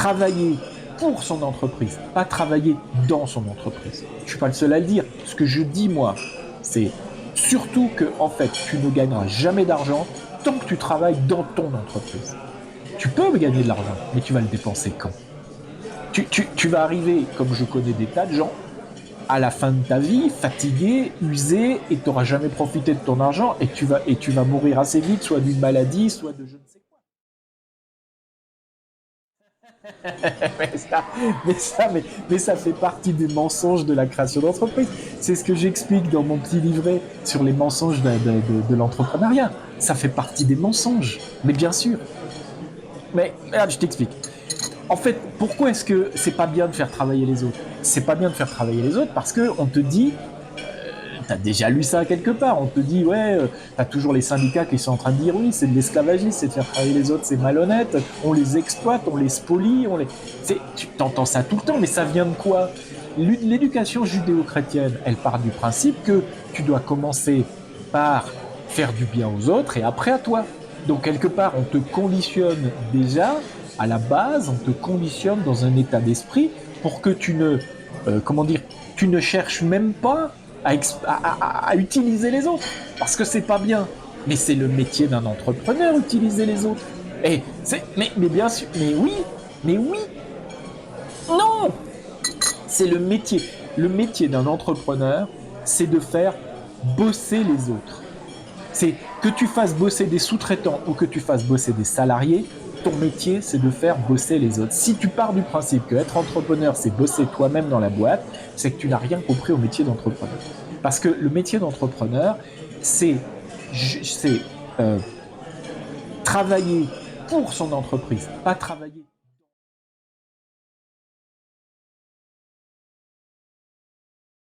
travailler pour son entreprise, pas travailler dans son entreprise. Je suis pas le seul à le dire. Ce que je dis, moi, c'est surtout que, en fait, tu ne gagneras jamais d'argent tant que tu travailles dans ton entreprise. Tu peux gagner de l'argent, mais tu vas le dépenser quand? Tu vas arriver, comme je connais des tas de gens, à la fin de ta vie, fatigué, usé, et tu n'auras jamais profité de ton argent, et tu vas mourir assez vite, soit d'une maladie, soit de je ne sais quoi. mais, ça, mais ça fait partie des mensonges de la création d'entreprise. C'est ce que j'explique dans mon petit livret sur les mensonges de l'entrepreneuriat. Ça fait partie des mensonges, mais bien sûr. Mais là, je t'explique. En fait, pourquoi est-ce que c'est pas bien de faire travailler les autres? C'est pas bien de faire travailler les autres parce que on te dit, t'as déjà lu ça quelque part, on te dit ouais, t'as toujours les syndicats qui sont en train de dire oui, c'est de l'esclavagisme, c'est de faire travailler les autres, c'est malhonnête, on les exploite, on les spolie, tu t'entends ça tout le temps, mais ça vient de quoi? L'éducation judéo-chrétienne, elle part du principe que tu dois commencer par faire du bien aux autres et après à toi. Donc quelque part, on te conditionne déjà à la base, on te conditionne dans un état d'esprit pour que comment dire, tu ne cherches même pas à utiliser les autres, parce que c'est pas bien. Mais c'est le métier d'un entrepreneur, utiliser les autres. Mais bien sûr, mais oui, non, c'est le métier. Le métier d'un entrepreneur, c'est de faire bosser les autres. C'est que tu fasses bosser des sous-traitants ou que tu fasses bosser des salariés, ton métier, c'est de faire bosser les autres. Si tu pars du principe que être entrepreneur, c'est bosser toi-même dans la boîte, c'est que tu n'as rien compris au métier d'entrepreneur. Parce que le métier d'entrepreneur, c'est c'est, euh, travailler pour son entreprise, pas travailler